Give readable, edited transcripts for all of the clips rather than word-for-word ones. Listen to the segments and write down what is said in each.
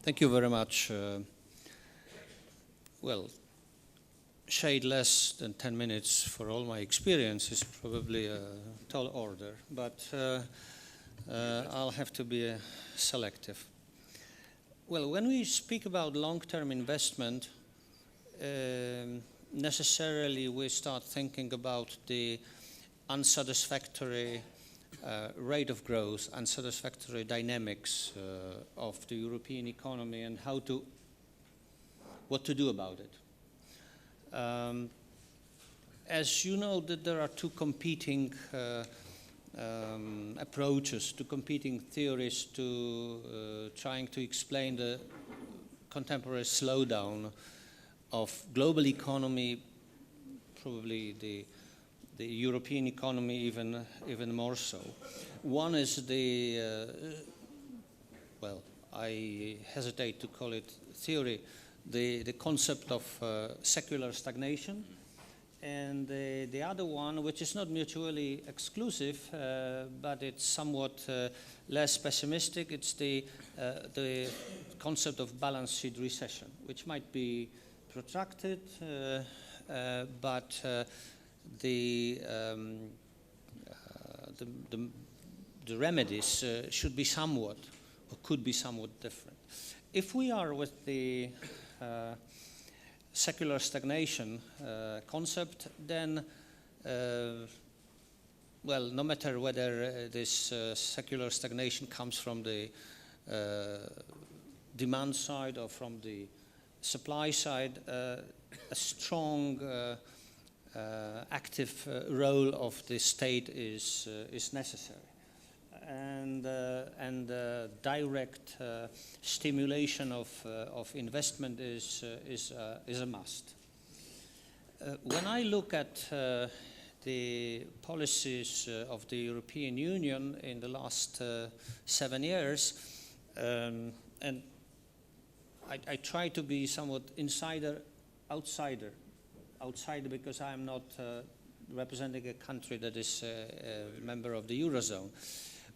Thank you very much. Well, shade less than 10 minutes for all my experience is probably a tall order, but I'll have to be selective. Well, when we speak about long-term investment, necessarily we start thinking about the unsatisfactory rate of growth, unsatisfactory dynamics of the European economy and what to do about it. As you know, that there are two competing approaches, two competing theories to trying to explain the contemporary slowdown of global economy, probably the European economy even more so. One is well, I hesitate to call it theory, the concept of secular stagnation, and the other one, which is not mutually exclusive, but it's somewhat less pessimistic, it's the concept of balance sheet recession, which might be protracted, but the remedies should be somewhat, or could be somewhat different. If we are with the secular stagnation concept, then, well, no matter whether this secular stagnation comes from the demand side or from the supply side, a strong active role of the state is necessary, and direct stimulation of investment is a must. When I look at the policies of the European Union in the last 7 years, and I try to be somewhat outsider because I am not representing a country that is a member of the Eurozone.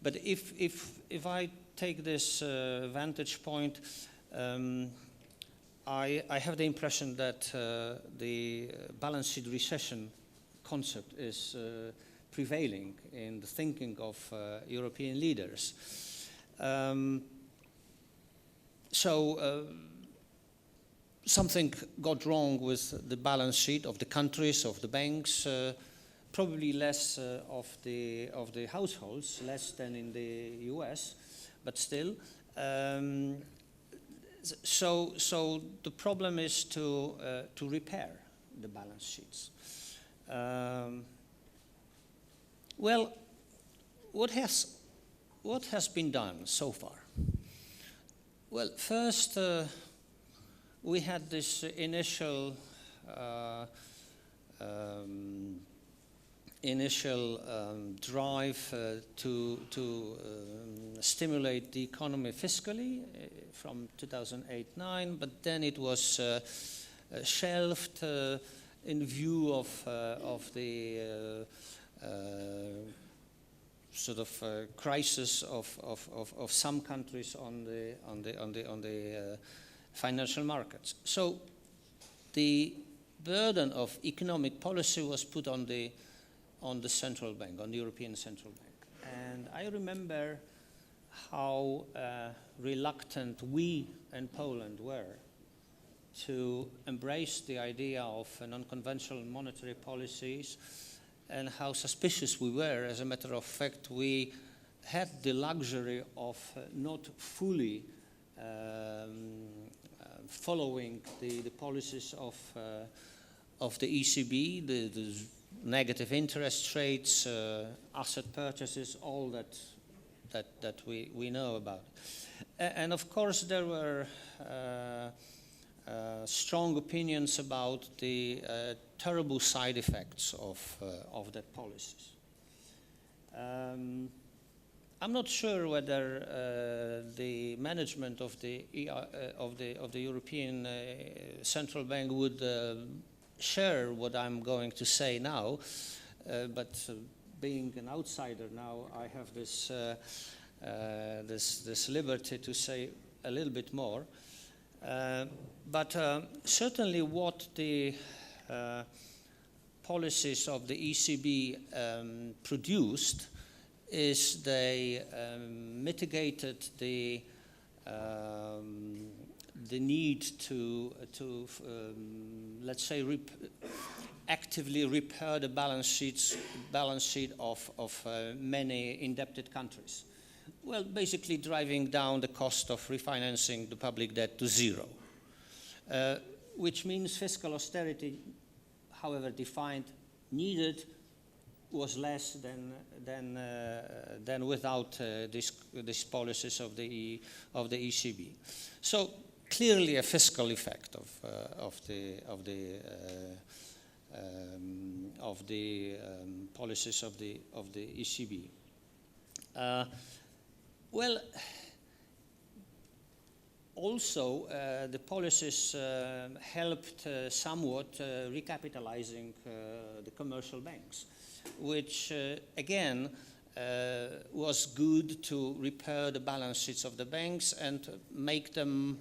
But if I take this vantage point, I have the impression that the balance sheet recession concept is prevailing in the thinking of European leaders. Something got wrong with the balance sheet of the countries, of the banks, probably less of the households, less than in the US, but still. So the problem is to repair the balance sheets. Well, what has been done so far? Well, first we had this initial drive to stimulate the economy fiscally from 2008-09, but then it was shelved in view of the sort of crisis of some countries on the financial markets. So the burden of economic policy was put on the central bank, on the European Central Bank. And I remember how reluctant we and Poland were to embrace the idea of non-conventional monetary policies, and how suspicious we were. As a matter of fact, we had the luxury of not fully following the policies of the ECB, the negative interest rates, asset purchases, all that we know about. And of course there were strong opinions about the terrible side effects of that policies. I'm not sure whether the management of the European Central Bank would share what I'm going to say now, but being an outsider now, I have this liberty to say a little bit more. But certainly what the policies of the ECB produced is they mitigated the need to let's say, actively repair the balance sheet of many indebted countries. Well, basically driving down the cost of refinancing the public debt to zero, which means fiscal austerity, however defined, needed, was less than without these policies of the ECB. So clearly a fiscal effect of the policies of the ECB. Well, also the policies helped somewhat recapitalizing the commercial banks, which again was good to repair the balance sheets of the banks and make them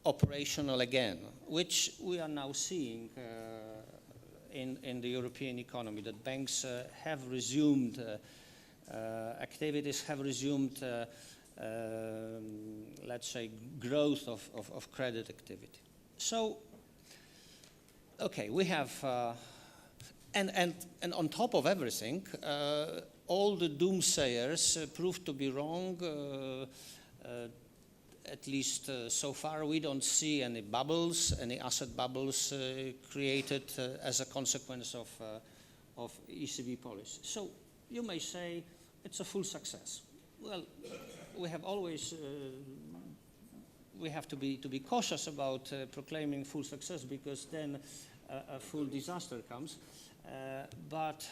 operational again, which we are now seeing in the European economy, that banks have resumed activities, have resumed let's say, growth of credit activity. So, okay, we have, and on top of everything, all the doomsayers proved to be wrong. At least so far, we don't see any bubbles, any asset bubbles created as a consequence of ECB policy. So you may say it's a full success. Well, we have always we have to be cautious about proclaiming full success, because then a full disaster comes. But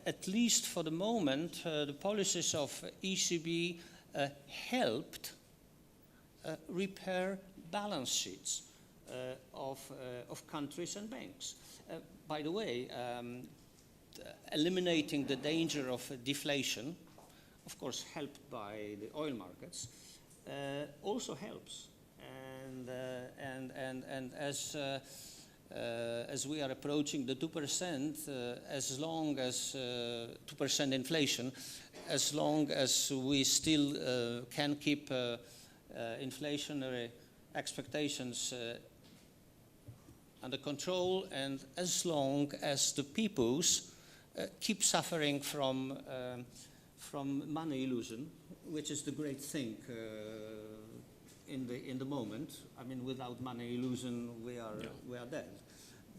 at least for the moment, the policies of ECB helped repair balance sheets of countries and banks. By the way, eliminating the danger of deflation, of course helped by the oil markets, also helps. And as we are approaching the 2%, as long as 2% inflation, as long as we still can keep inflationary expectations under control, and as long as the peoples keep suffering from money illusion, which is the great thing in the moment. I mean, without money illusion, we are dead.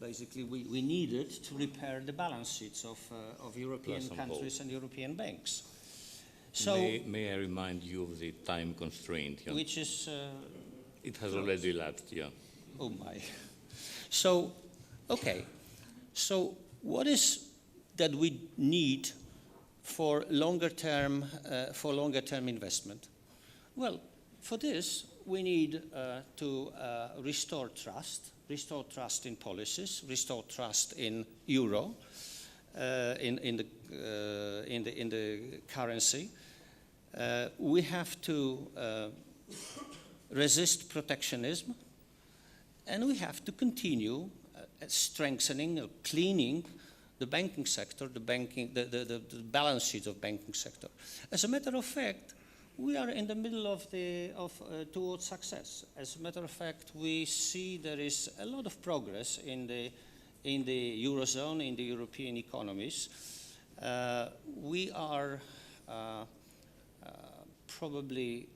Basically, we need it to repair the balance sheets of European countries and European banks. So, may I remind you of the time constraint? Yeah? Which is it has already elapsed. Yeah. Oh my. So, okay. So, what is that we need for longer term investment? Well, for this we need to restore trust in policies, restore trust in euro, in the currency. We have to resist protectionism, and we have to continue strengthening or cleaning the banking sector, the balance sheet of banking sector. As a matter of fact, we are in the middle of towards success. As a matter of fact, we see there is a lot of progress in the Eurozone, in the European economies. We are probably,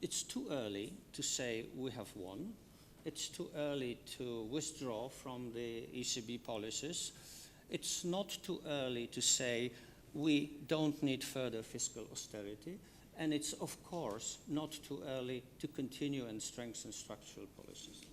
it's too early to say we have won. It's too early to withdraw from the ECB policies. It's not too early to say we don't need further fiscal austerity. And it's, of course, not too early to continue and strengthen structural policies.